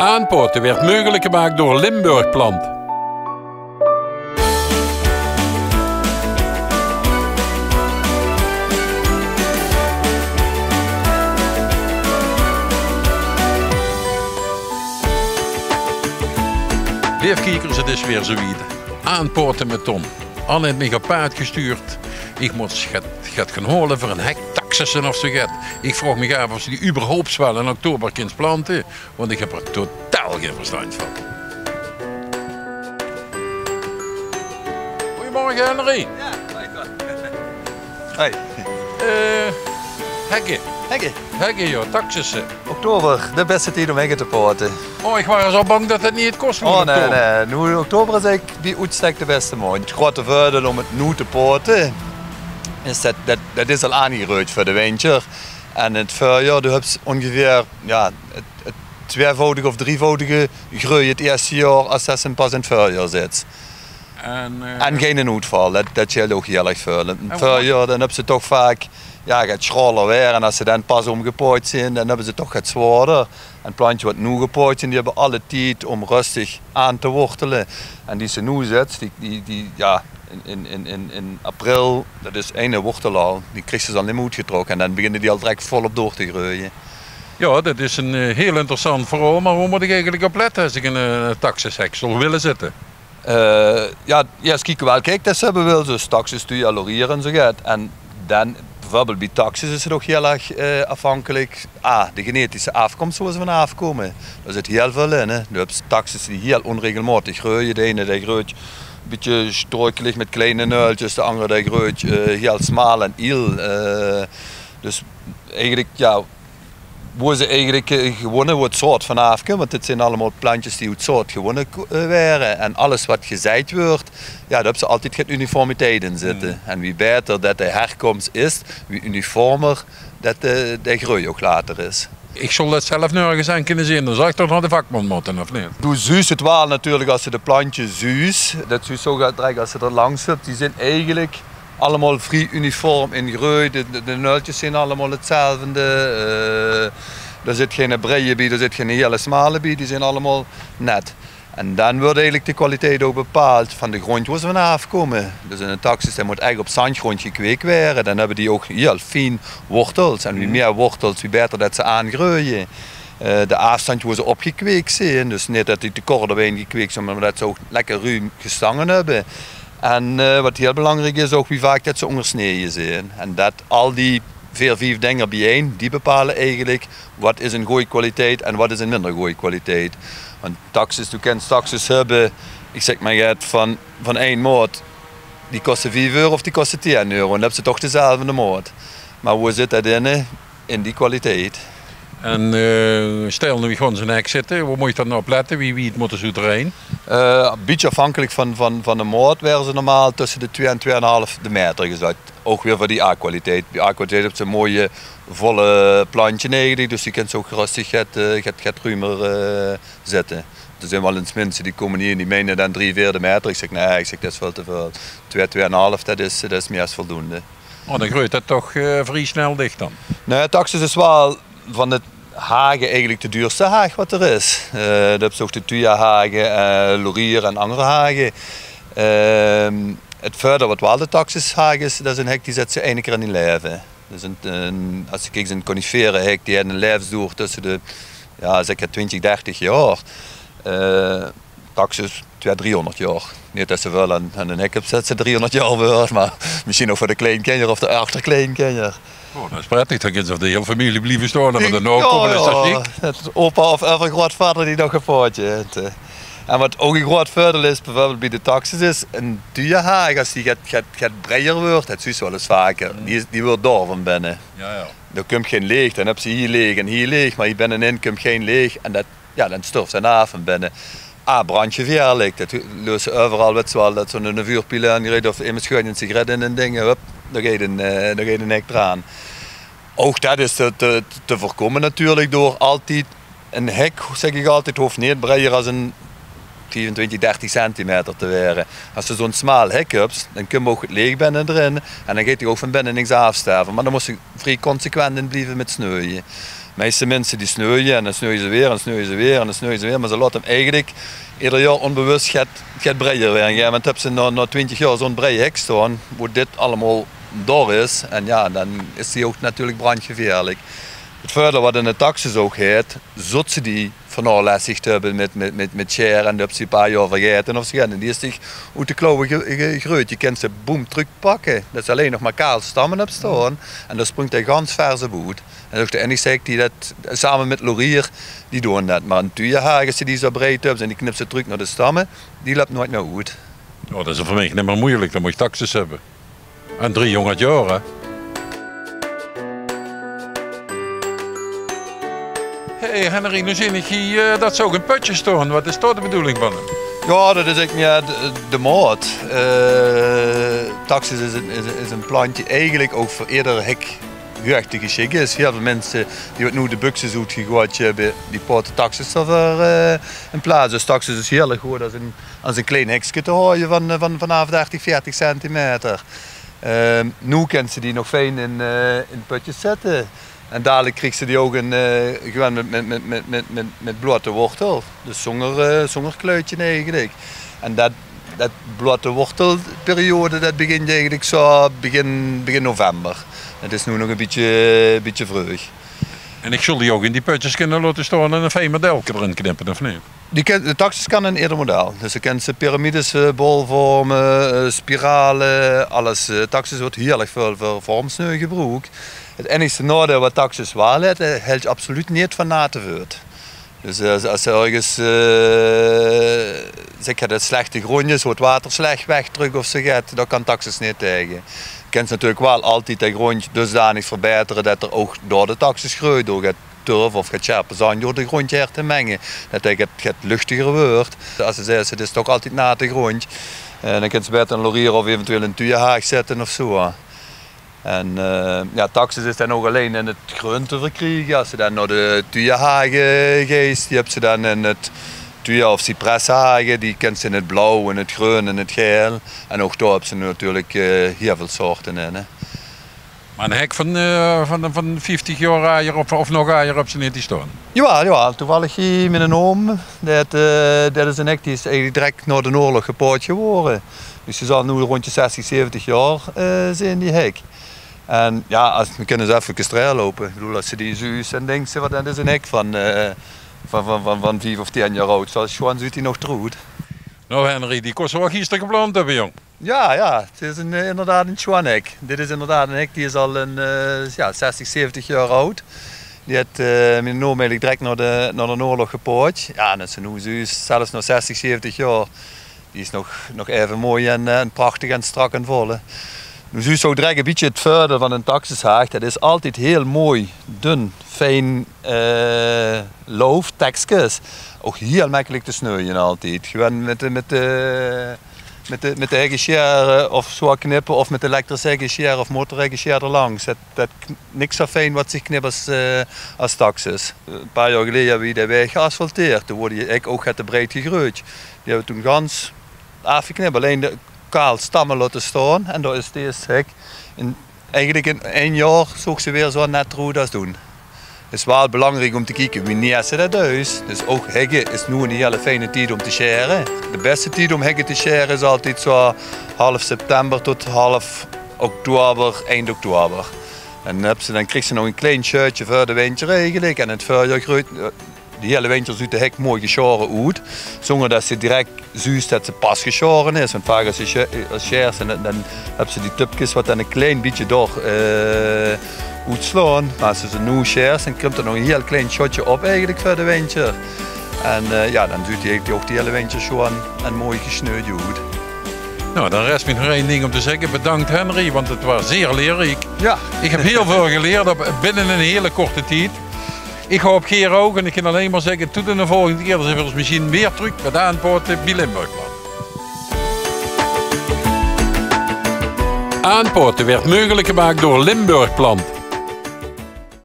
Aanpoten werd mogelijk gemaakt door Limburgplant. Weerkijkers, het is weer zoiets. Aanpoten met Ton. Anne heeft mij op paard gestuurd. Ik moet het gaan holen voor een hek taxussen of zo gaat. Ik vroeg me af of ze die überhaupt wel in oktober kunnen planten. Want ik heb er totaal geen verstand van. Goedemorgen Henry. Ja, hoi. Hekken. Hekken. Hekken joh, taxussen. Oktober, de beste tijd om hekken te poten. Oh, ik was zo bang dat het niet het kost. Oh nee. Nu oktober is eigenlijk bij uitstek de beste maand. Het grote voordeel om het nu te poten is dat is al aangeruid voor de winter. En het voorjaar, je hebt ongeveer het tweevoudige of drievoudige groei het eerste jaar als dat pas in het voorjaar zit. En geen uitval, dat scheelt ook heel erg veel. In het voorjaar dan hebben ze toch vaak gaat schraler weer en als ze dan pas omgepooid zijn, dan hebben ze toch het zwaarder. Een plantje wat nu gepooid zijn, die hebben alle tijd om rustig aan te wortelen. En die ze nu zet, in april, dat is een wortel al, die krijgt ze dan niet meer uitgetrokken en dan beginnen die al direct volop door te groeien. Ja, dat is een heel interessant verhaal, maar hoe moet ik eigenlijk op letten als ik in een taxushek zou willen zitten? Eerst kijken wel, kijk, dat ze hebben wel zo taxus, lorieren en zo gaat. En dan, bijvoorbeeld bij taxus is het ook heel erg afhankelijk. De genetische afkomst zoals ze van afkomen. Daar zit heel veel in. Hè. Je hebt taxus die heel onregelmatig groeien. De ene die groeit een beetje struikelig met kleine nuiltjes, de andere die groeit heel smal en iel. Dus eigenlijk, waar ze eigenlijk gewonnen wordt soort van afkomen, want dit zijn allemaal plantjes die uit soort gewonnen waren. En alles wat gezaaid wordt, daar hebben ze altijd geen uniformiteit in zitten. En wie beter dat de herkomst is, wie uniformer dat de groei ook later is. Ik zal dat zelf nergens aan kunnen zien, dan zou ik toch naar de vakman moeten, of niet? Doe zuus het wel natuurlijk als ze de plantjes zuus, dat zuus zo gaat trekken als ze er langs zit, die zijn eigenlijk allemaal vrij uniform in groei, de nuiltjes zijn allemaal hetzelfde. Er zit geen breie bij, er zit geen hele smale bij, die zijn allemaal net. En dan wordt eigenlijk de kwaliteit ook bepaald van de grond waar ze vanaf komen. Dus in een taxus moet eigenlijk op zandgrond gekweekt worden. Dan hebben die ook heel fijn wortels. En wie meer wortels, wie beter dat ze aangroeien. De afstand waar ze opgekweekt zijn, dus niet dat die te kort doorheen gekweekt zijn, maar dat ze ook lekker ruim gestangen hebben. En wat heel belangrijk is ook wie vaak dat ze ondersneden zijn. En dat al die 4-5 dingen bijeen, die bepalen eigenlijk wat is een goede kwaliteit en wat is een minder goede kwaliteit. Want taxus, je kunt taxus hebben, ik zeg maar van één maat, die kosten 5 euro of die kosten 10 euro. En dan hebben ze toch dezelfde maat. Maar hoe zit dat in die kwaliteit? En stel nu gewoon zijn hek zitten, waar moet je dan op letten? Wie het moeten ze erheen? Een beetje afhankelijk van de maat werden ze normaal tussen de 2 en 2,5 de meter gezet. Ook weer voor die A-kwaliteit. Die A-kwaliteit heeft een mooie volle plantje eigenlijk, dus die kunt ze ook rustig het ruimer zetten. Er zijn wel eens mensen die komen hier en die menen dan 3-4 meter. Ik zeg nee, dat is veel te veel. 2,5 dat is meer als voldoende. Oh, dan groeit dat toch vrij snel dicht dan? Nee, taxus is wel van het hagen eigenlijk de duurste haag wat er is. Dat heb je ook de tuya-hagen, lorier en andere hagen. Het verder wat wel de taxushaag is, dat is een hek die zet ze één keer in die leven. Dus als je kijkt een conifere hek, die heeft een levensduur tussen de zeker 20-30 jaar. Taxus 200-300 jaar. Niet dat ze wel aan een hek hebt, zet ze 300 jaar weer, maar misschien ook voor de kleinkinderen of de achterkleinkinderen. Oh, dat is prettig, dan kunnen ze de hele familie blijven staan, maar dan ook komen is dat chic. Het opa of even grootvader die nog een pootje heeft. En wat ook een groot voordeel is, bijvoorbeeld bij de taxus is, een tuya-haag, als die gaat breier wordt, het is wel eens vaker, die wordt door van binnen. Ja. Er komt geen leeg, dan heb je hier leeg en hier leeg, maar hier binnenin komt geen leeg en dan stoft ze af van binnen. Brandgevaarlijk, dat loopt overal wat zoal, dat zo'n vuurpijl aangereden of iemand schuilt een sigaret in en dingen, hup, daar gaat een hek eraan. Ook dat is te voorkomen natuurlijk door altijd een hek, zeg ik altijd, hoeft niet breier als een 25, 30 centimeter te weren. Als je zo'n smal hek hebt, dan kun je ook het leeg binnen erin en dan gaat hij ook van binnen niks afsterven. Maar dan moet je vrij consequent in blijven met snoeien. De meeste mensen die snoeien en dan snoeien ze weer en snoeien ze weer en dan snoeien ze weer, maar ze laten hem eigenlijk ieder jaar onbewust gaat breien weer. En dan heb ze na 20 jaar zo'n breihek staan, waar dit allemaal door is. En ja, dan is die ook natuurlijk brandgevaarlijk. Het voordeel wat in de taxis ook heet, zot ze die vernachlässigd hebben met share en dat ze een paar jaar vergeten of zo. En die is zich uit de klauwen gegroeid. Je kunt ze boem terugpakken. Dat is alleen nog maar kaal stammen op staan. En dan springt hij ganz verse boet. En dat is de enige die dat samen met Laurier, die doen dat. Maar een tuienhaag, als ze die zo breed hebben en die knipt ze terug naar de stammen, die loopt nooit meer uit. Oh, dat is voor mij niet meer moeilijk, dan moet je taxis hebben. En 300 jaar, hè? Hey Henry, nu zie ik hier dat ze ook een putje staan. Wat is daar de bedoeling van? Ja, dat is eigenlijk meer de maat. Taxis is een plantje eigenlijk ook voor ieder hek te geschikt is. Heel veel mensen die nu de buxus uitgegooid hebben, die poten taxis over in plaats. Dus taxis is heel goed als een klein hekje te houden vanaf 30, 40 centimeter. Nu kunnen ze die nog fijn in putjes zetten. En dadelijk kreeg ze die ook gewoon met blote wortel. Dus zonder kluitje eigenlijk. En dat blote wortelperiode dat begint eigenlijk zo begin november. Het is nu nog een beetje vroeg. En ik zul die ook in die putjes kunnen laten staan en een fijn modelje erin knippen, of niet? De taxis kan een eerder model. Dus je kent ze piramides, bolvormen, spiralen, alles. Taxis wordt heel erg veel voor vormsneu gebruikt. Het enige nadeel wat taxis wel heeft, helpt absoluut niet van na te voort. Dus als er ergens zeg dat slechte grondjes, het water slecht wegdrukt of zo gaat, dan kan taxis niet tegen. Je kunt natuurlijk wel altijd dat grondje dusdanig verbeteren dat er ook door de taxis groeit, door het turf of het scherpe zand door de grondje her te mengen. Dat het luchtiger wordt. Als ze zeggen, het is toch altijd na de grond. Dan kun je beter een Laurier of eventueel een tuienhaag zetten of zo. En ja, taxis is dan ook alleen in het groen te verkrijgen. Als je dan naar de tuienhagen gaat, die heb ze dan in het tuia- of cipreshagen. Die kent ze in het blauw, in het groen en het geel. En ook daar hebben ze natuurlijk heel veel soorten in. Hè. Maar een hek van 50 jaar aaier of nog aaier op ze niet die staan? Ja, toevallig hier met een oom. Dat is een hek die is eigenlijk direct na de oorlog gepoord geworden. Dus ze zal nu rond de 60, 70 jaar zijn die hek. En ja, we kunnen ze even gestreel lopen. Ik bedoel, als ze die zuus en denkt ze, dat is een hek van 5 of 10 jaar oud. Zoals gewoon ziet hij nog troet. Nou Henry, die kost wel gisteren geplant hebben, jong. Ja, het is inderdaad een Schwanhek. Dit is inderdaad een hek die is al 60, 70 jaar oud. Die heeft mijn oom eigenlijk direct naar de oorlog gepoord. Ja, en dat is nu zuus, zelfs nog 60, 70 jaar. Die is nog even mooi en prachtig en strak en vol. Nu zie je zo direct een beetje het voordeel van een taxishaag. Dat is altijd heel mooi, dun, fijn loof, tekstjes. Ook heel makkelijk te snoeien altijd. Gewoon met de heggescher of zo knippen of met de elektrische heggescher of motorheggescher erlangs. Dat niks zo fijn wat zich knipt als taxis. Een paar jaar geleden hebben we de weg geasfalteerd. Toen wordt die ook te breed gegroeid. Die hebben we toen gans afgeknipt. Alleen de kaal stammen laten staan en daar is deze hek eigenlijk in 1 jaar zocht ze weer zo net rood als doen. Het is wel belangrijk om te kijken wanneer ze dat is. Dus ook heggen is nu een hele fijne tijd om te scheren. De beste tijd om heggen te scheren is altijd zo half september tot half oktober, eind oktober. En dan krijgt ze nog een klein shirtje voor de winter eigenlijk. En het voorjaar groeit de hele winter ziet de hek mooi geschoren uit. Zonder dat ze direct zuist dat ze pas geschoren is. Want vaak als je scheert, dan hebben ze die tupjes wat dan een klein beetje door uitslaan. Maar als ze nu scheert, dan komt er nog een heel klein shotje op eigenlijk voor de winter. En ja, dan ziet hij ook die hele winter gewoon en mooi gesneeuwd uit. Nou, dan rest me nog 1 ding om te zeggen. Bedankt Henry, want het was zeer leerrijk. Ja. Ik heb heel veel geleerd binnen een hele korte tijd. Ik ga op Geer ook en ik kan alleen maar zeggen, tot de volgende keer. Dan zijn we ons misschien weer terug met Aanpoorten bij Limburgplant. Aanpoorten werd mogelijk gemaakt door Limburgplant.